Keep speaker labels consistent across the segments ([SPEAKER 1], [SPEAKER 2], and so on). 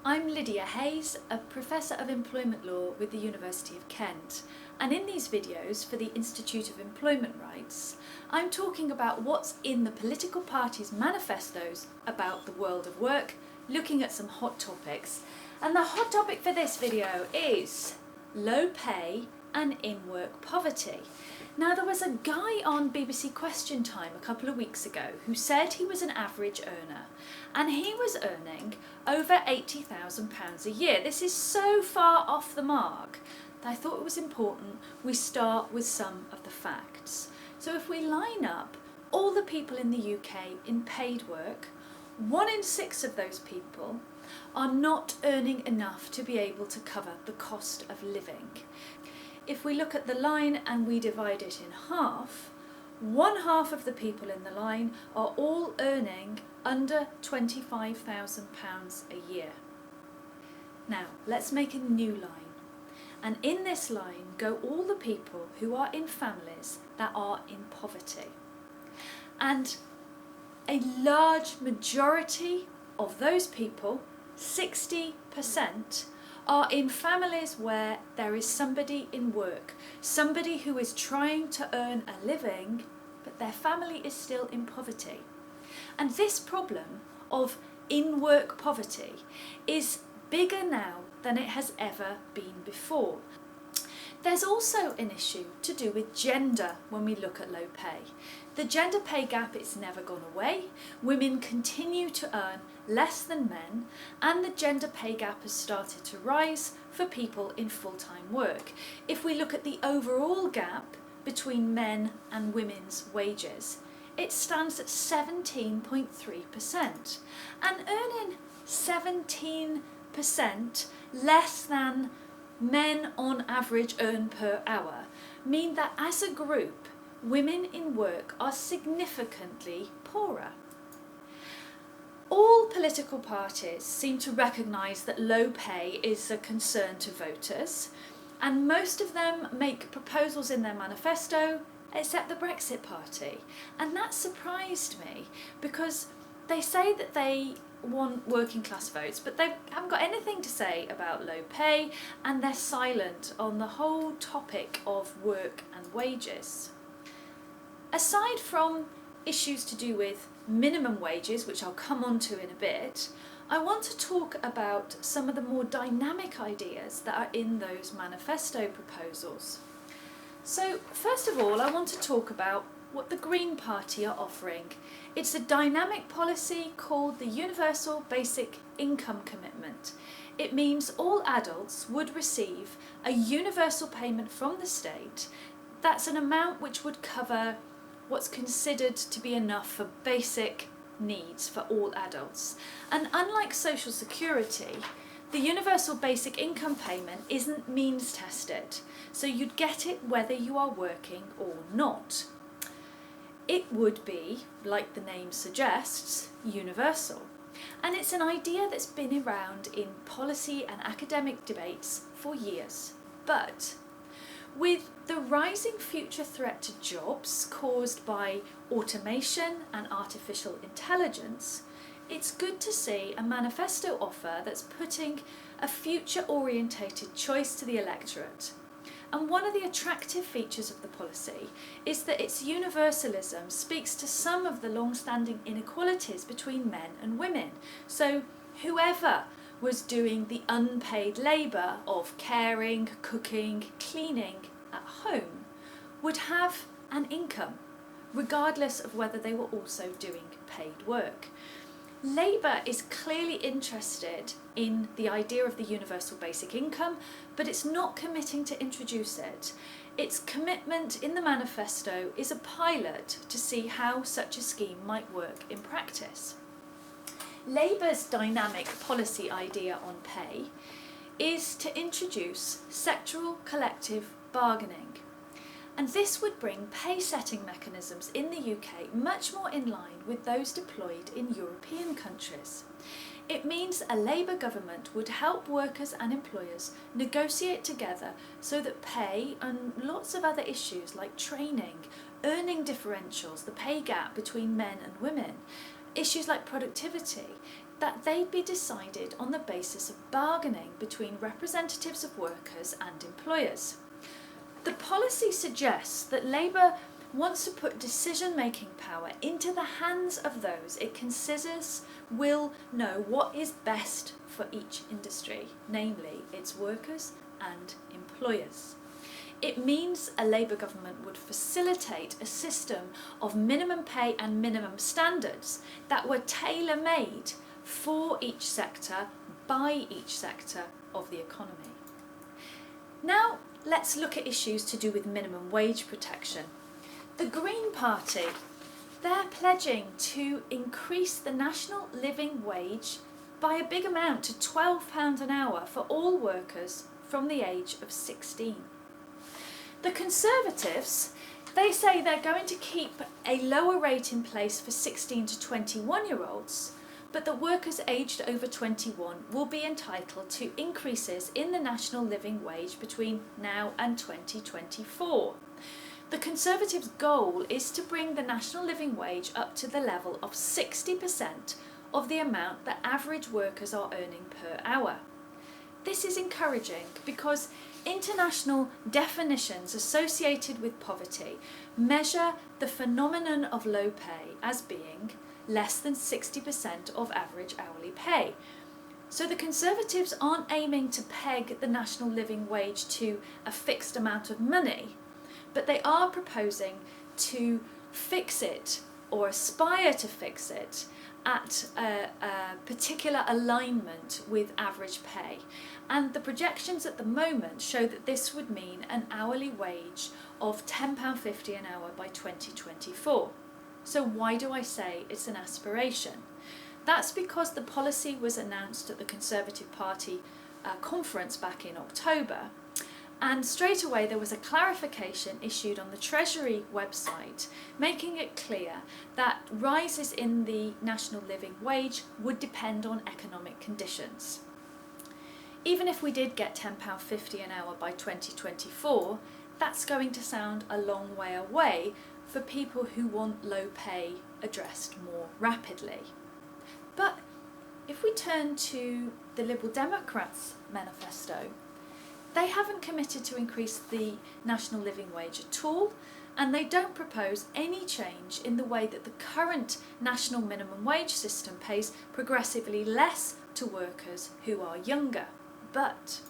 [SPEAKER 1] I'm Lydia Hayes, a Professor of Employment Law with the University of Kent, and in these videos for the Institute of Employment Rights, I'm talking about what's in the political parties' manifestos about the world of work, looking at some hot topics. And the hot topic for this video is low pay and in-work poverty. Now, there was a guy on BBC Question Time a couple of weeks ago who said he was an average earner, and he was earning over £80,000 a year. This is so far off the mark that I thought it was important we start with some of the facts. So if we line up all the people in the UK in paid work, 1 in 6 of those people are not earning enough to be able to cover the cost of living. If we look at the line and we divide it in half, 1/2 of the people in the line are all earning under £25,000 a year. Now, let's make a new line. And in this line go all the people who are in families that are in poverty. And a large majority of those people, 60%, are in families where there is somebody in work, somebody who is trying to earn a living, but their family is still in poverty. And this problem of in-work poverty is bigger now than it has ever been before. There's also an issue to do with gender when we look at low pay. The gender pay gap has never gone away. Women continue to earn less than men, and the gender pay gap has started to rise for people in full-time work. If we look at the overall gap between men and women's wages, it stands at 17.3%, and earning 17% less than men on average earn per hour mean that as a group, women in work are significantly poorer. All political parties seem to recognise that low pay is a concern to voters, and most of them make proposals in their manifesto, except the Brexit Party. And that surprised me, because they say that they want working class votes, but they haven't got anything to say about low pay, and they're silent on the whole topic of work and wages. Aside from issues to do with minimum wages, which I'll come on to in a bit, I want to talk about some of the more dynamic ideas that are in those manifesto proposals. So first of all, I want to talk about what the Green Party are offering. It's a dynamic policy called the Universal Basic Income Commitment. It means all adults would receive a universal payment from the state. That's an amount which would cover what's considered to be enough for basic needs for all adults. And unlike Social Security, the Universal Basic Income Payment isn't means tested, so you'd get it whether you are working or not. It would be, like the name suggests, universal. And it's an idea that's been around in policy and academic debates for years. But with the rising future threat to jobs caused by automation and artificial intelligence, it's good to see a manifesto offer that's putting a future-orientated choice to the electorate. And one of the attractive features of the policy is that its universalism speaks to some of the long-standing inequalities between men and women. So whoever was doing the unpaid labour of caring, cooking, cleaning at home would have an income, regardless of whether they were also doing paid work. Labour is clearly interested in the idea of the universal basic income, but it's not committing to introduce it. Its commitment in the manifesto is a pilot to see how such a scheme might work in practice. Labour's dynamic policy idea on pay is to introduce sectoral collective bargaining. And this would bring pay setting mechanisms in the UK much more in line with those deployed in European countries. It means a Labour government would help workers and employers negotiate together so that pay and lots of other issues like training, earning differentials, the pay gap between men and women, issues like productivity, that they'd be decided on the basis of bargaining between representatives of workers and employers. The policy suggests that Labour wants to put decision-making power into the hands of those it considers will know what is best for each industry, namely its workers and employers. It means a Labour government would facilitate a system of minimum pay and minimum standards that were tailor-made for each sector by each sector of the economy. Now let's look at issues to do with minimum wage protection. The Green Party, they're pledging to increase the national living wage by a big amount to £12 an hour for all workers from the age of 16. The Conservatives, they say they're going to keep a lower rate in place for 16 to 21-year-olds, but that workers aged over 21 will be entitled to increases in the national living wage between now and 2024. The Conservatives' goal is to bring the national living wage up to the level of 60% of the amount that average workers are earning per hour. This is encouraging because international definitions associated with poverty measure the phenomenon of low pay as being less than 60% of average hourly pay. So the Conservatives aren't aiming to peg the national living wage to a fixed amount of money, but they are proposing to fix it or aspire to fix it at a particular alignment with average pay. And the projections at the moment show that this would mean an hourly wage of £10.50 an hour by 2024. So why do I say it's an aspiration? That's because the policy was announced at the Conservative Party conference back in October, and straight away there was a clarification issued on the Treasury website making it clear that rises in the national living wage would depend on economic conditions. Even if we did get £10.50 an hour by 2024, that's going to sound a long way away for people who want low pay addressed more rapidly. But if we turn to the Liberal Democrats' manifesto, they haven't committed to increase the national living wage at all, and they don't propose any change in the way that the current national minimum wage system pays progressively less to workers who are younger. But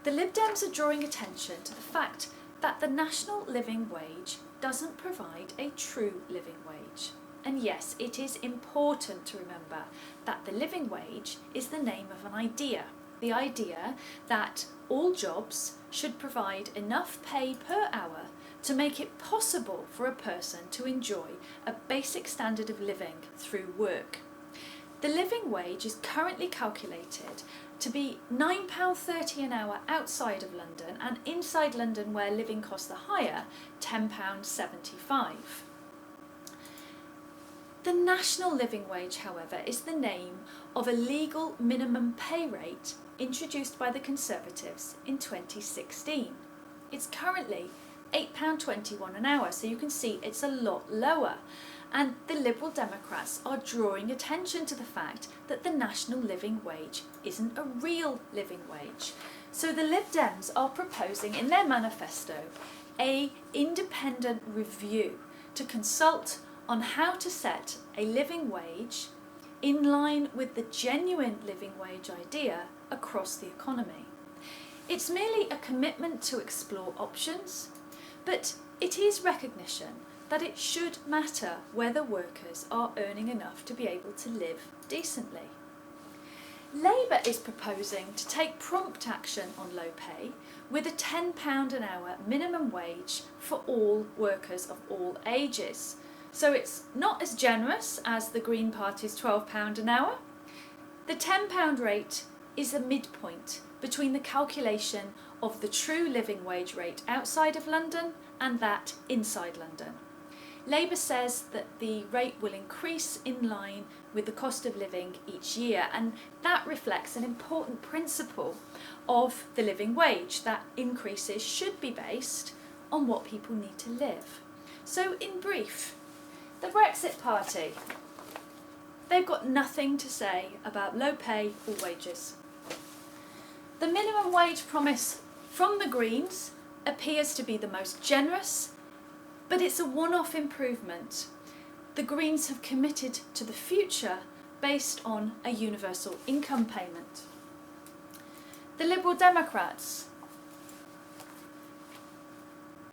[SPEAKER 1] the Lib Dems are drawing attention to the fact that the national living wage doesn't provide a true living wage. And yes, it is important to remember that the living wage is the name of an idea. The idea that all jobs should provide enough pay per hour to make it possible for a person to enjoy a basic standard of living through work. The living wage is currently calculated to be £9.30 an hour outside of London, and inside London, where living costs are higher, £10.75. The national living wage, however, is the name of a legal minimum pay rate introduced by the Conservatives in 2016. It's currently £8.21 an hour, so you can see it's a lot lower. And the Liberal Democrats are drawing attention to the fact that the national living wage isn't a real living wage. So the Lib Dems are proposing in their manifesto an independent review to consult on how to set a living wage in line with the genuine living wage idea across the economy. It's merely a commitment to explore options, but it is recognition that it should matter whether workers are earning enough to be able to live decently. Labour is proposing to take prompt action on low pay with a £10 an hour minimum wage for all workers of all ages. So it's not as generous as the Green Party's £12 an hour. The £10 rate is a midpoint between the calculation of the true living wage rate outside of London and that inside London. Labour says that the rate will increase in line with the cost of living each year, and that reflects an important principle of the living wage, that increases should be based on what people need to live. So in brief, the Brexit Party, they've got nothing to say about low pay or wages. The minimum wage promise from the Greens appears to be the most generous, but it's a one-off improvement. The Greens have committed to the future based on a universal income payment. The Liberal Democrats,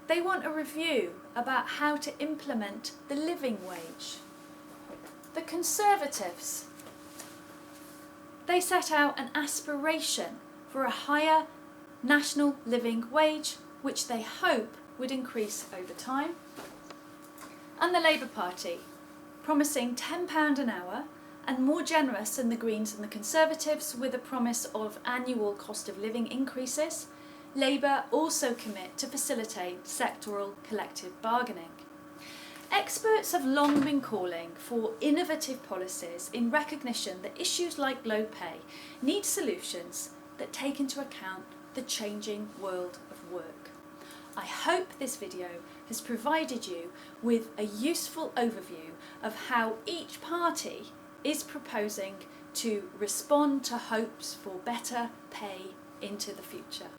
[SPEAKER 1] they want a review about how to implement the living wage. The Conservatives, they set out an aspiration for a higher national living wage, which they hope would increase over time. And the Labour Party, promising £10 an hour and more generous than the Greens and the Conservatives, with a promise of annual cost of living increases. Labour also commit to facilitate sectoral collective bargaining. Experts have long been calling for innovative policies in recognition that issues like low pay need solutions that take into account the changing world of work. I hope this video has provided you with a useful overview of how each party is proposing to respond to hopes for better pay into the future.